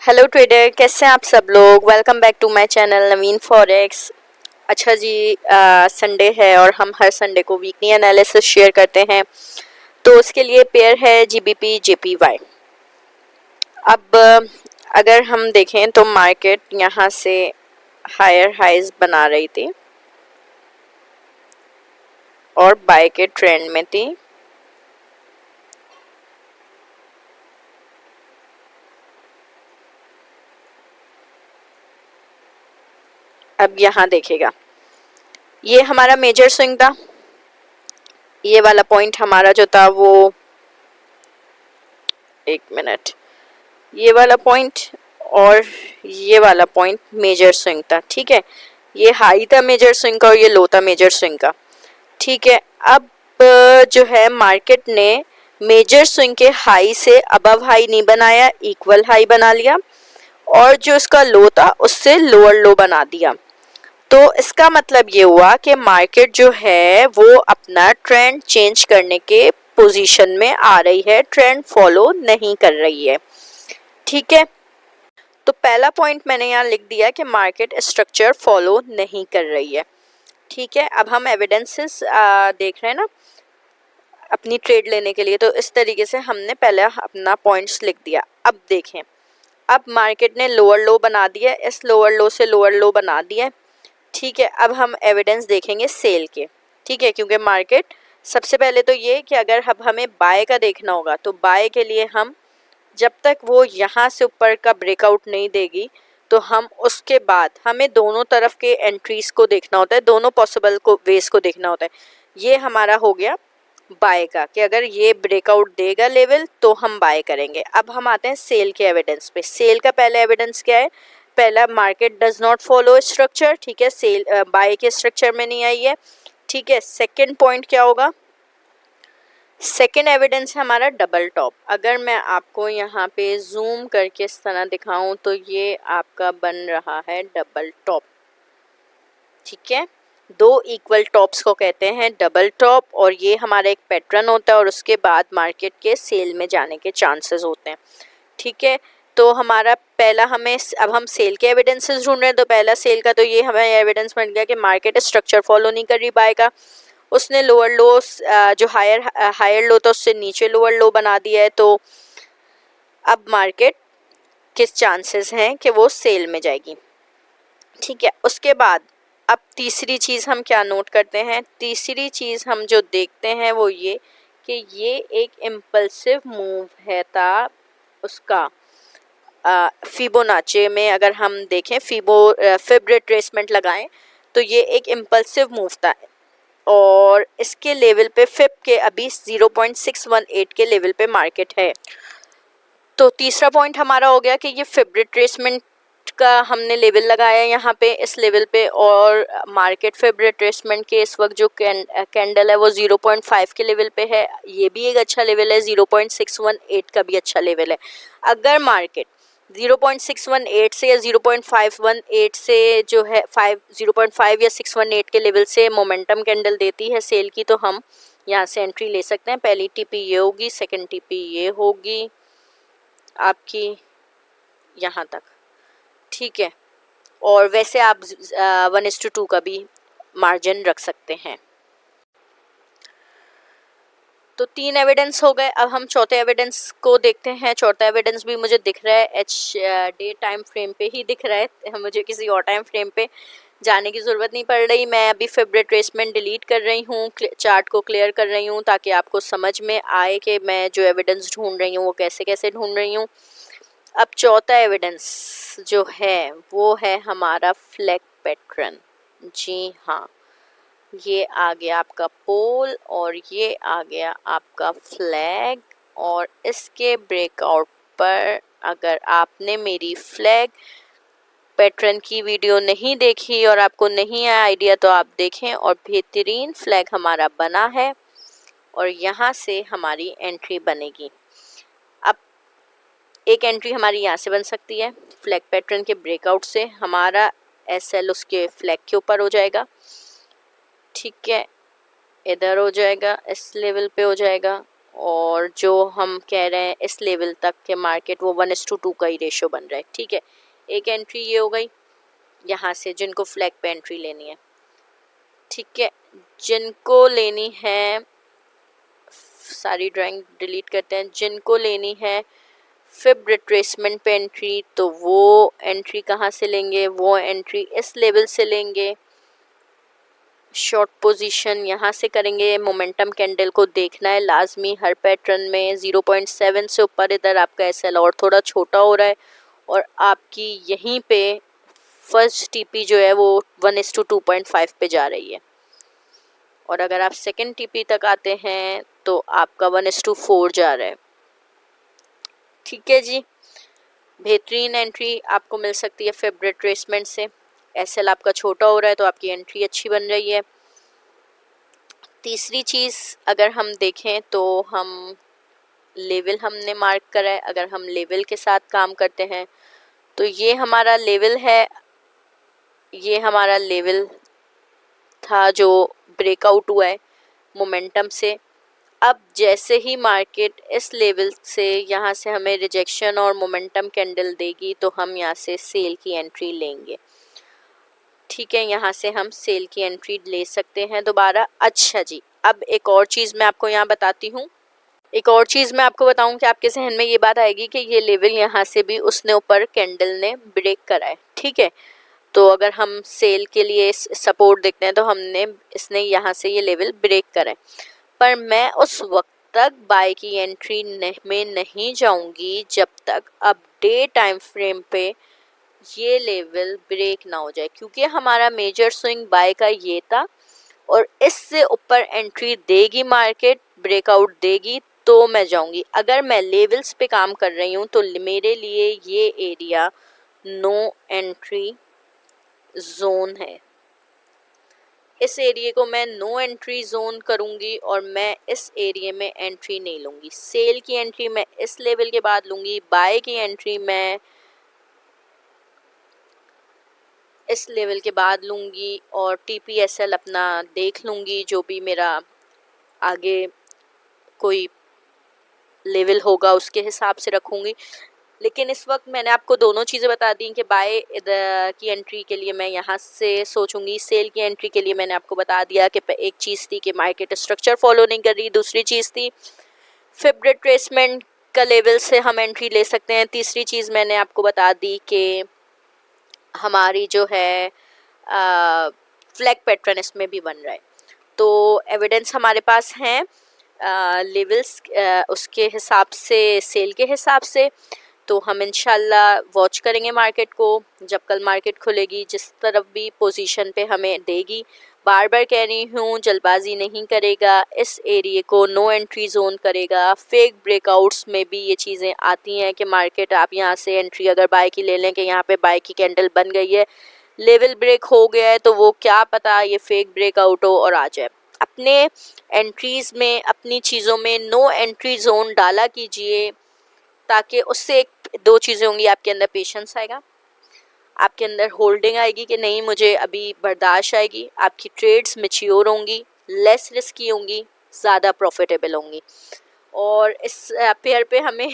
Hello trader, कैसे हैं आप सब लोग। Welcome back to my channel Naveen forex. अच्छा जी, संडे है और हम हर संडे को वीकली एनालिसिस शेयर करते हैं। तो उसके लिए पेयर है जीबीपी जेपीवाई। अब अगर हम देखें तो मार्केट यहाँ से हायर हाइज बना रही थी और बाय के ट्रेंड में थी। अब यहाँ देखेगा, ये हमारा मेजर स्विंग था। ये वाला पॉइंट हमारा जो था वो, एक मिनट, ये वाला पॉइंट और ये वाला पॉइंट मेजर स्विंग था। ठीक है, ये हाई था मेजर स्विंग का और ये लो था मेजर स्विंग का। ठीक है, अब जो है मार्केट ने मेजर स्विंग के हाई से अबव हाई नहीं बनाया, इक्वल हाई बना लिया और जो इसका लो था उससे लोअर लो बना दिया। तो इसका मतलब ये हुआ कि मार्केट जो है वो अपना ट्रेंड चेंज करने के पोजीशन में आ रही है, ट्रेंड फॉलो नहीं कर रही है। ठीक है, तो पहला पॉइंट मैंने यहाँ लिख दिया कि मार्केट स्ट्रक्चर फॉलो नहीं कर रही है। ठीक है, अब हम एविडेंसेस देख रहे हैं ना अपनी ट्रेड लेने के लिए। तो इस तरीके से हमने पहले अपना पॉइंट्स लिख दिया। अब देखें, अब मार्केट ने लोअर लो बना दिया, इस लोअर लो से लोअर लो बना दिया। ठीक है, अब हम एविडेंस देखेंगे सेल के। ठीक है, क्योंकि मार्केट सबसे पहले तो ये कि अगर अब हमें बाय का देखना होगा तो बाय के लिए हम जब तक वो यहाँ से ऊपर का ब्रेकआउट नहीं देगी तो हम उसके बाद हमें दोनों तरफ के एंट्रीज को देखना होता है, दोनों पॉसिबल को वेज को देखना होता है। ये हमारा हो गया बाय का कि अगर ये ब्रेकआउट देगा लेवल तो हम बाय करेंगे। अब हम आते हैं सेल के एविडेंस पे। सेल का पहला एविडेंस क्या है? पहला, market does not follow structure. ठीक है, सेल बाय के स्ट्रक्चर में नहीं आई है। ठीक है, सेकंड पॉइंट क्या होगा? सेकेंड एविडेंस है हमारा डबल टॉप। अगर मैं आपको यहाँ पे जूम करके इस तरह दिखाऊं तो ये आपका बन रहा है डबल टॉप। ठीक है, दो इक्वल टॉप्स को कहते हैं डबल टॉप और ये हमारा एक पैटर्न होता है और उसके बाद मार्केट के सेल में जाने के चांसेस होते हैं। ठीक है, तो हमारा पहला हमें, अब हम सेल के एविडेंसेस ढूंढ रहे हैं। तो पहला सेल का तो ये हमें एविडेंस बन गया कि मार्केट स्ट्रक्चर फॉलो नहीं कर रही बाय का। उसने लोअर लो, जो हायर लो था उससे नीचे लोअर लो बना दिया है। तो अब मार्केट किस चांसेस हैं कि वो सेल में जाएगी। ठीक है, उसके बाद अब तीसरी चीज़ हम क्या नोट करते हैं? तीसरी चीज़ हम जो देखते हैं वो ये कि ये एक इम्पल्सिव मूव है था उसका फिबोनाची में। अगर हम देखें फिब रिट्रेसमेंट लगाएं तो ये एक इम्पल्सिव मूव था और इसके लेवल पे फिब के अभी 0.618 के लेवल पे मार्केट है। तो तीसरा पॉइंट हमारा हो गया कि ये फिब रिट्रेसमेंट का हमने लेवल लगाया यहाँ पे, इस लेवल पे, और मार्केट फिब रिट्रेसमेंट के इस वक्त जो कैंडल है वो 0.5 के लेवल पे है। ये भी एक अच्छा लेवल है, 0.618 का भी अच्छा लेवल है। अगर मार्केट 0.618 से या 0.518 से जो है 0.5 या 618 के लेवल से मोमेंटम कैंडल देती है सेल की तो हम यहाँ से एंट्री ले सकते हैं। पहली टीपी ये होगी, सेकंड टीपी ये होगी आपकी यहाँ तक। ठीक है, और वैसे आप 1:2 का भी मार्जिन रख सकते हैं। तो 3 एविडेंस हो गए। अब हम चौथे एविडेंस को देखते हैं। चौथा एविडेंस भी मुझे दिख रहा है डे टाइम फ्रेम पे ही दिख रहा है, मुझे किसी और टाइम फ्रेम पे जाने की ज़रूरत नहीं पड़ रही। मैं अभी फिब रिट्रेसमेंट डिलीट कर रही हूँ, चार्ट को क्लियर कर रही हूँ ताकि आपको समझ में आए कि मैं जो एविडेंस ढूंढ रही हूँ वो कैसे कैसे ढूंढ रही हूँ। अब चौथा एविडेंस जो है वो है हमारा फ्लैग पैटर्न। जी हाँ, ये आ गया आपका पोल और ये आ गया आपका फ्लैग। और इसके ब्रेकआउट पर अगर आपने मेरी फ्लैग पैटर्न की वीडियो नहीं देखी और आपको नहीं आया आइडिया तो आप देखें, और बेहतरीन फ्लैग हमारा बना है और यहाँ से हमारी एंट्री बनेगी। अब एक एंट्री हमारी यहाँ से बन सकती है, फ्लैग पैटर्न के ब्रेकआउट से हमारा SL उसके फ्लैग के ऊपर हो जाएगा। ठीक है, इधर हो जाएगा, इस लेवल पे हो जाएगा और जो हम कह रहे हैं इस लेवल तक के मार्केट वो 1:2 का ही रेशो बन रहा है। ठीक है, एक एंट्री ये हो गई यहाँ से जिनको फ्लैग पे एंट्री लेनी है। ठीक है, जिनको लेनी है, सारी ड्राइंग डिलीट करते हैं, जिनको लेनी है फिब रिट्रेसमेंट पे एंट्री, तो वो एंट्री कहाँ से लेंगे, वो एंट्री इस लेवल से लेंगे। शॉर्ट पोजीशन यहाँ से करेंगे। मोमेंटम कैंडल को देखना है लाजमी हर पैटर्न में। 0.7 से ऊपर इधर आपका एसएल और थोड़ा छोटा हो रहा है और आपकी यहीं पे फर्स्ट टीपी जो है वो 1:2.5 पे जा रही है। और अगर आप सेकंड टीपी तक आते हैं तो आपका 1:4 जा रहा है। ठीक है जी, बेहतरीन एंट्री आपको मिल सकती है फिब रिट्रेसमेंट से। एसएल आपका छोटा हो रहा है तो आपकी एंट्री अच्छी बन रही है। तीसरी चीज़ अगर हम देखें तो हम लेवल हमने मार्क करा है। अगर हम लेवल के साथ काम करते हैं तो ये हमारा लेवल है, ये हमारा लेवल था जो ब्रेकआउट हुआ है मोमेंटम से। अब जैसे ही मार्केट इस लेवल से यहाँ से हमें रिजेक्शन और मोमेंटम कैंडल देगी तो हम यहाँ से सेल की एंट्री लेंगे। ठीक है, यहाँ से हम सेल की एंट्री ले सकते हैं दोबारा। अच्छा जी, अब एक और चीज़ मैं आपको यहाँ बताती हूँ। एक और चीज़ मैं आपको बताऊँ कि आपके जहन में ये बात आएगी कि ये लेवल यहाँ से भी उसने ऊपर कैंडल ने ब्रेक करा है। ठीक है, तो अगर हम सेल के लिए सपोर्ट देखते हैं तो हमने इसने यहाँ से ये लेवल ब्रेक करा है, पर मैं उस वक्त तक बाय की एंट्री में नहीं जाऊंगी जब तक अब डे टाइम फ्रेम पे ये लेवल ब्रेक ना हो जाए, क्योंकि हमारा मेजर स्विंग बाय का ये था और इससे ऊपर एंट्री देगी मार्केट, ब्रेकआउट देगी तो मैं जाऊंगी। अगर मैं लेवल्स पे काम कर रही हूँ तो मेरे लिए ये एरिया नो एंट्री जोन है। इस एरिया को मैं नो एंट्री जोन करूंगी और मैं इस एरिया में एंट्री नहीं लूंगी। सेल की एंट्री मैं इस लेवल के बाद लूंगी, बाय की एंट्री मैं इस लेवल के बाद लूंगी और टीपीएसएल अपना देख लूंगी, जो भी मेरा आगे कोई लेवल होगा उसके हिसाब से रखूंगी। लेकिन इस वक्त मैंने आपको दोनों चीज़ें बता दी कि बाय की एंट्री के लिए मैं यहाँ से सोचूंगी, सेल की एंट्री के लिए मैंने आपको बता दिया कि एक चीज़ थी कि मार्केट स्ट्रक्चर फॉलो नहीं कर रही, दूसरी चीज़ थी फिब रिट्रेसमेंट का लेवल से हम एंट्री ले सकते हैं, तीसरी चीज़ मैंने आपको बता दी कि हमारी जो है फ्लैग पैटर्न इसमें भी बन रहा है। तो एविडेंस हमारे पास हैं लेवल्स उसके हिसाब से, सेल के हिसाब से। तो हम इंशाल्लाह वॉच करेंगे मार्केट को, जब कल मार्केट खुलेगी जिस तरफ भी पोजीशन पे हमें देगी। बार बार कह रही हूँ, जल्दबाजी नहीं करेगा, इस एरिया को नो एंट्री जोन करेगा। फेक ब्रेकआउट्स में भी ये चीज़ें आती हैं कि मार्केट आप यहाँ से एंट्री अगर बाय की ले लें कि यहाँ पे बाय की कैंडल बन गई है, लेवल ब्रेक हो गया है, तो वो क्या पता ये फेक ब्रेकआउट हो और आ जाए। अपने एंट्रीज़ में, अपनी चीज़ों में नो एंट्री जोन डाला कीजिए, ताकि उससे एक दो चीज़ें होंगी, आपके अंदर पेशेंस आएगा, आपके अंदर होल्डिंग आएगी कि नहीं मुझे अभी बर्दाश्त आएगी, आपकी ट्रेड्स मैच्योर होंगी, लेस रिस्की होंगी, ज़्यादा प्रॉफिटेबल होंगी। और इस पेयर पे हमें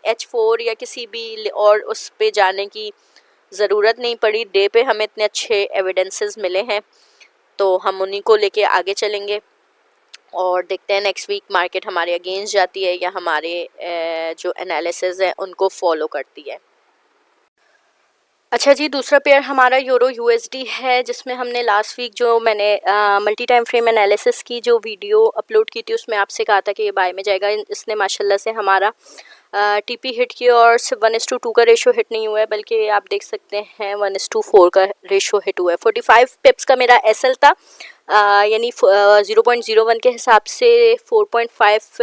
H4 या किसी भी और उस पे जाने की ज़रूरत नहीं पड़ी। डे पे हमें इतने अच्छे एविडेंसेस मिले हैं तो हम उन्हीं को लेके आगे चलेंगे और देखते हैं नेक्स्ट वीक मार्केट हमारे अगेंस्ट जाती है या हमारे जो एनालिसिस है उनको फॉलो करती है। अच्छा जी, दूसरा पेयर हमारा यूरो यूएसडी है, जिसमें हमने लास्ट वीक जो मैंने मल्टी टाइम फ्रेम एनालिसिस की जो वीडियो अपलोड की थी उसमें आपसे कहा था कि ये बाय में जाएगा। इसने माशाल्लाह से हमारा टीपी हिट किया और सिर्फ 1:2 का रेशो हिट नहीं हुआ है, बल्कि आप देख सकते हैं 1:4 का रेशो हिट हुआ है। 45 पिप्स का मेरा एसएल था, यानी 0.01 के हिसाब से 4.5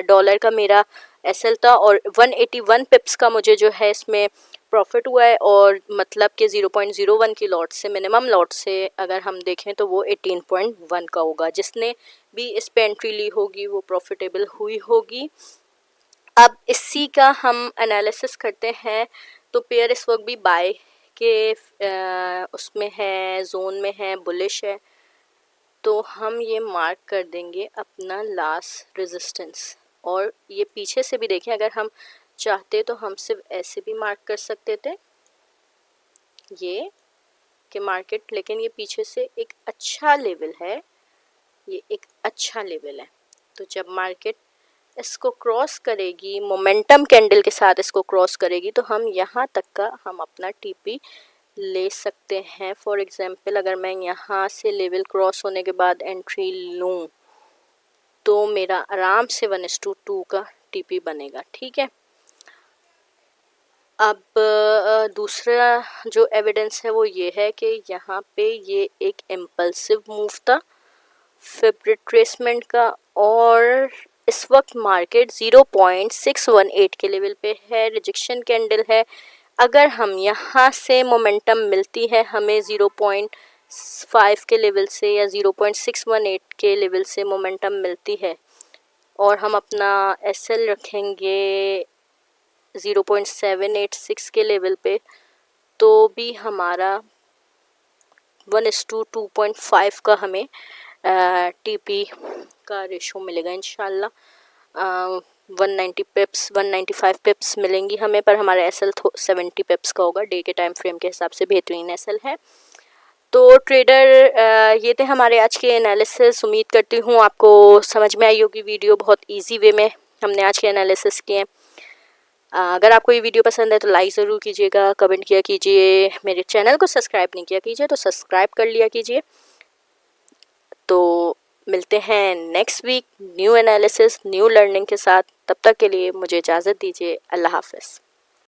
डॉलर का मेरा एसएल था और 181 पिप्स का मुझे जो है इसमें प्रॉफिट हुआ है। और मतलब कि 0.01 की लॉट से, मिनिमम लॉट से अगर हम देखें तो वो 18.1 का होगा। जिसने भी इस पे एंट्री ली होगी वो प्रॉफिटेबल हुई होगी। अब इसी का हम एनालिसिस करते हैं। तो पेयर इस वक्त भी बाय के उसमें है, जोन में है, बुलिश है। तो हम ये मार्क कर देंगे अपना लास्ट रेजिस्टेंस। और ये पीछे से भी देखें, अगर हम चाहते तो हम सिर्फ ऐसे भी मार्क कर सकते थे ये कि मार्केट, लेकिन ये पीछे से एक अच्छा लेवल है, ये एक अच्छा लेवल है। तो जब मार्केट इसको क्रॉस करेगी, मोमेंटम कैंडल के साथ इसको क्रॉस करेगी, तो हम यहाँ तक का हम अपना टीपी ले सकते हैं। फॉर एग्जांपल अगर मैं यहाँ से लेवल क्रॉस होने के बाद एंट्री लूँ तो मेरा आराम से 1:2 का टीपी बनेगा। ठीक है, अब दूसरा जो एविडेंस है वो ये है कि यहाँ पे ये एक इम्पल्सिव मूव था फिब रिट्रेसमेंट का, और इस वक्त मार्केट 0.618 के लेवल पे है, रिजेक्शन कैंडल है। अगर हम यहाँ से मोमेंटम मिलती है हमें 0.5 के लेवल से या 0.618 के लेवल से मोमेंटम मिलती है, और हम अपना एसएल रखेंगे 0.786 के लेवल पे, तो भी हमारा 1:2.5 का हमें टीपी का रेशो मिलेगा इंशाल्लाह। 190 पिप्स 195 पिप्स मिलेंगी हमें, पर हमारा एसएल 70 पिप्स का होगा। डे के टाइम फ्रेम के हिसाब से बेहतरीन एसएल है। तो ट्रेडर ये थे हमारे आज के एनालिसिस। उम्मीद करती हूँ आपको समझ में आई होगी वीडियो। बहुत इजी वे में हमने आज के एनालिसिस किए। अगर आपको ये वीडियो पसंद है तो लाइक ज़रूर कीजिएगा, कमेंट किया कीजिए, मेरे चैनल को सब्सक्राइब नहीं किया कीजिए तो सब्सक्राइब कर लिया कीजिए। तो मिलते हैं next week new analysis new learning के साथ। तब तक के लिए मुझे इजाज़त दीजिए। अल्लाह हाफ़िज़।